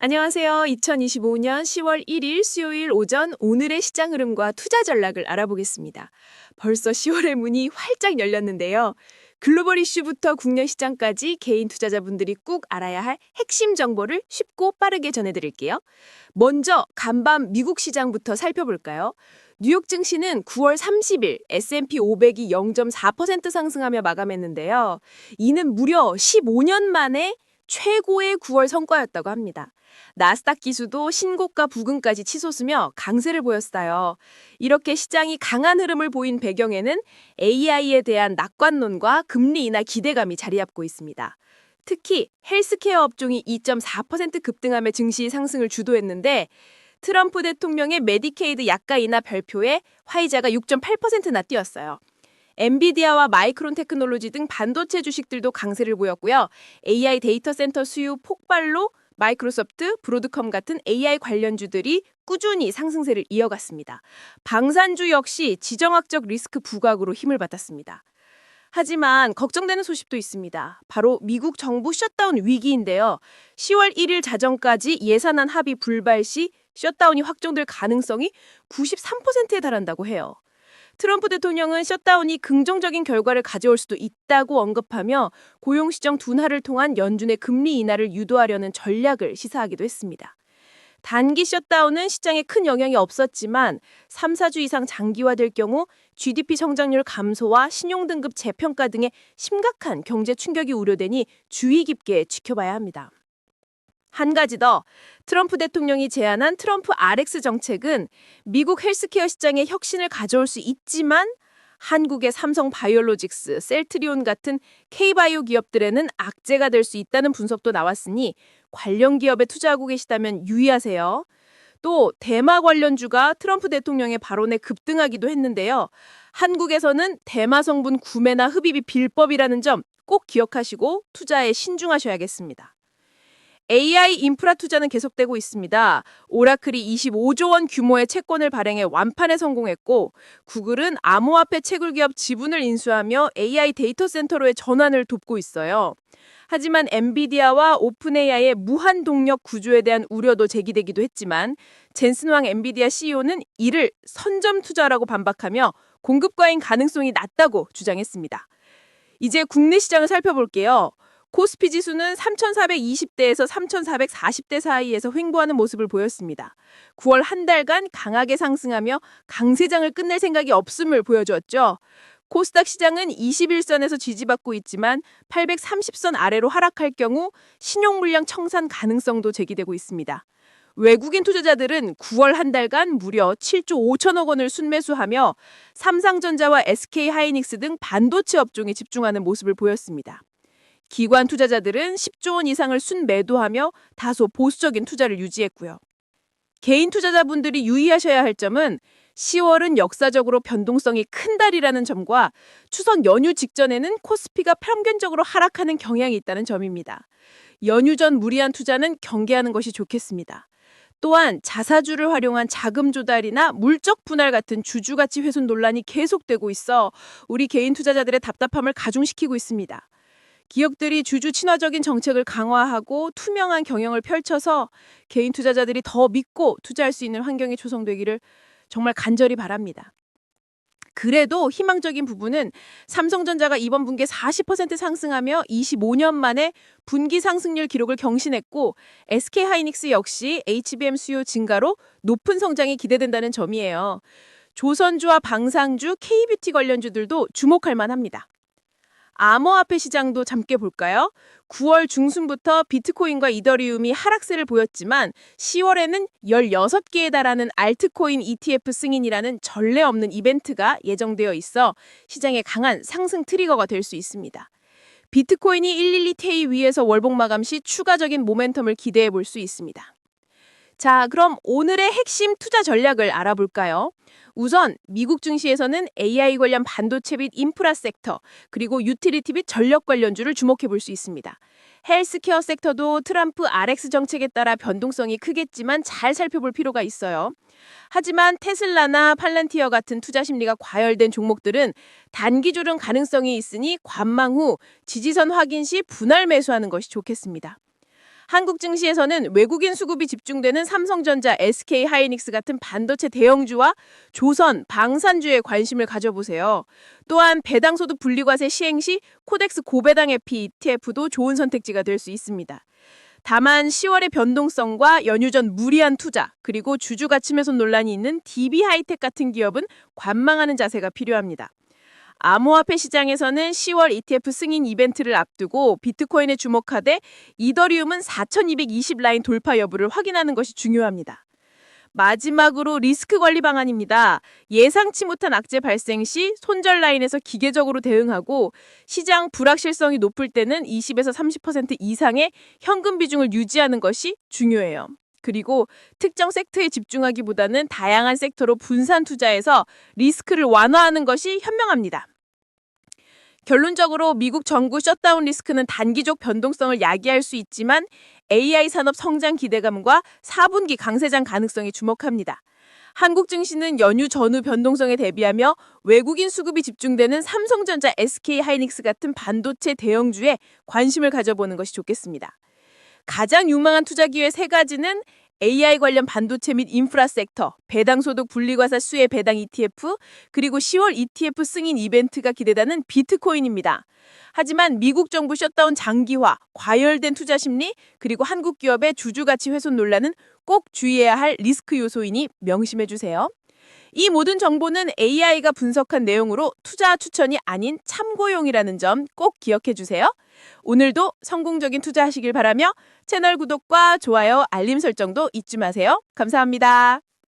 안녕하세요. 2025년 10월 1일 수요일 오전 오늘의 시장 흐름과 투자 전략을 알아보겠습니다. 벌써 10월의 문이 활짝 열렸는데요. 글로벌 이슈부터 국내 시장까지 개인 투자자분들이 꼭 알아야 할 핵심 정보를 쉽고 빠르게 전해드릴게요. 먼저 간밤 미국 시장부터 살펴볼까요? 뉴욕 증시는 9월 30일 S&P 500이 0.4% 상승하며 마감했는데요. 이는 무려 15년 만에 최고의 9월 성과였다고 합니다. 나스닥 지수도 신고가 부근까지 치솟으며 강세를 보였어요. 이렇게 시장이 강한 흐름을 보인 배경에는 AI에 대한 낙관론과 금리 인하 기대감이 자리 잡고 있습니다. 특히 헬스케어 업종이 2.4% 급등하며 증시 상승을 주도했는데 트럼프 대통령의 메디케이드 약가 인하 발표에 화이자가 6.8%나 뛰었어요. 엔비디아와 마이크론 테크놀로지 등 반도체 주식들도 강세를 보였고요. AI 데이터 센터 수요 폭발로 마이크로소프트, 브로드컴 같은 AI 관련주들이 꾸준히 상승세를 이어갔습니다. 방산주 역시 지정학적 리스크 부각으로 힘을 받았습니다. 하지만 걱정되는 소식도 있습니다. 바로 미국 정부 셧다운 위기인데요. 10월 1일 자정까지 예산안 합의 불발 시 셧다운이 확정될 가능성이 93%에 달한다고 해요. 트럼프 대통령은 셧다운이 긍정적인 결과를 가져올 수도 있다고 언급하며 고용시정 둔화를 통한 연준의 금리 인하를 유도하려는 전략을 시사하기도 했습니다. 단기 셧다운은 시장에 큰 영향이 없었지만 3, 4주 이상 장기화될 경우 GDP 성장률 감소와 신용등급 재평가 등의 심각한 경제 충격이 우려되니 주의 깊게 지켜봐야 합니다. 한 가지 더, 트럼프 대통령이 제안한 트럼프 RX 정책은 미국 헬스케어 시장에 혁신을 가져올 수 있지만 한국의 삼성 바이오로직스, 셀트리온 같은 K바이오 기업들에는 악재가 될 수 있다는 분석도 나왔으니 관련 기업에 투자하고 계시다면 유의하세요. 또 대마 관련주가 트럼프 대통령의 발언에 급등하기도 했는데요. 한국에서는 대마 성분 구매나 흡입이 빌법이라는 점 꼭 기억하시고 투자에 신중하셔야겠습니다. AI 인프라 투자는 계속되고 있습니다. 오라클이 25조 원 규모의 채권을 발행해 완판에 성공했고 구글은 암호화폐 채굴 기업 지분을 인수하며 AI 데이터 센터로의 전환을 돕고 있어요. 하지만 엔비디아와 오픈 AI의 무한 동력 구조에 대한 우려도 제기되기도 했지만 젠슨 황 엔비디아 CEO는 이를 선점 투자라고 반박하며 공급 과잉 가능성이 낮다고 주장했습니다. 이제 국내 시장을 살펴볼게요. 코스피 지수는 3,420대에서 3,440대 사이에서 횡보하는 모습을 보였습니다. 9월 한 달간 강하게 상승하며 강세장을 끝낼 생각이 없음을 보여주었죠. 코스닥 시장은 21선에서 지지받고 있지만 830선 아래로 하락할 경우 신용물량 청산 가능성도 제기되고 있습니다. 외국인 투자자들은 9월 한 달간 무려 7조 5천억 원을 순매수하며 삼성전자와 SK하이닉스 등 반도체 업종에 집중하는 모습을 보였습니다. 기관 투자자들은 10조 원 이상을 순매도하며 다소 보수적인 투자를 유지했고요. 개인 투자자분들이 유의하셔야 할 점은 10월은 역사적으로 변동성이 큰 달이라는 점과 추석 연휴 직전에는 코스피가 평균적으로 하락하는 경향이 있다는 점입니다. 연휴 전 무리한 투자는 경계하는 것이 좋겠습니다. 또한 자사주를 활용한 자금 조달이나 물적 분할 같은 주주가치 훼손 논란이 계속되고 있어 우리 개인 투자자들의 답답함을 가중시키고 있습니다. 기업들이 주주 친화적인 정책을 강화하고 투명한 경영을 펼쳐서 개인 투자자들이 더 믿고 투자할 수 있는 환경이 조성되기를 정말 간절히 바랍니다. 그래도 희망적인 부분은 삼성전자가 이번 분기에 40% 상승하며 25년 만에 분기 상승률 기록을 경신했고 SK하이닉스 역시 HBM 수요 증가로 높은 성장이 기대된다는 점이에요. 조선주와 방상주, K뷰티 관련주들도 주목할 만합니다. 암호화폐 시장도 잠깐 볼까요? 9월 중순부터 비트코인과 이더리움이 하락세를 보였지만 10월에는 16개에 달하는 알트코인 ETF 승인이라는 전례 없는 이벤트가 예정되어 있어 시장에 강한 상승 트리거가 될 수 있습니다. 비트코인이 112 테이 위에서 월봉 마감 시 추가적인 모멘텀을 기대해 볼 수 있습니다. 자, 그럼 오늘의 핵심 투자 전략을 알아볼까요? 우선 미국 증시에서는 AI 관련 반도체 및 인프라 섹터, 그리고 유틸리티 및 전력 관련주를 주목해 볼 수 있습니다. 헬스케어 섹터도 트럼프 RX 정책에 따라 변동성이 크겠지만 잘 살펴볼 필요가 있어요. 하지만 테슬라나 팔란티어 같은 투자 심리가 과열된 종목들은 단기 조정 가능성이 있으니 관망 후 지지선 확인 시 분할 매수하는 것이 좋겠습니다. 한국 증시에서는 외국인 수급이 집중되는 삼성전자, SK하이닉스 같은 반도체 대형주와 조선, 방산주에 관심을 가져보세요. 또한 배당소득 분리과세 시행 시 코덱스 고배당 에피 ETF도 좋은 선택지가 될 수 있습니다. 다만 10월의 변동성과 연휴 전 무리한 투자, 그리고 주주 가치 매손 논란이 있는 DB하이텍 같은 기업은 관망하는 자세가 필요합니다. 암호화폐 시장에서는 10월 ETF 승인 이벤트를 앞두고 비트코인에 주목하되 이더리움은 4220 라인 돌파 여부를 확인하는 것이 중요합니다. 마지막으로 리스크 관리 방안입니다. 예상치 못한 악재 발생 시 손절 라인에서 기계적으로 대응하고 시장 불확실성이 높을 때는 20에서 30% 이상의 현금 비중을 유지하는 것이 중요해요. 그리고 특정 섹터에 집중하기보다는 다양한 섹터로 분산 투자해서 리스크를 완화하는 것이 현명합니다. 결론적으로 미국 정부 셧다운 리스크는 단기적 변동성을 야기할 수 있지만 AI 산업 성장 기대감과 4분기 강세장 가능성에 주목합니다. 한국 증시는 연휴 전후 변동성에 대비하며 외국인 수급이 집중되는 삼성전자, SK하이닉스 같은 반도체 대형주에 관심을 가져보는 것이 좋겠습니다. 가장 유망한 투자 기회 3가지는 AI 관련 반도체 및 인프라 섹터, 배당소득 분리과세 수혜 배당 ETF, 그리고 10월 ETF 승인 이벤트가 기대되는 비트코인입니다. 하지만 미국 정부 셧다운 장기화, 과열된 투자 심리, 그리고 한국 기업의 주주 가치 훼손 논란은 꼭 주의해야 할 리스크 요소이니 명심해 주세요. 이 모든 정보는 AI가 분석한 내용으로 투자 추천이 아닌 참고용이라는 점 꼭 기억해 주세요. 오늘도 성공적인 투자하시길 바라며 채널 구독과 좋아요, 알림 설정도 잊지 마세요. 감사합니다.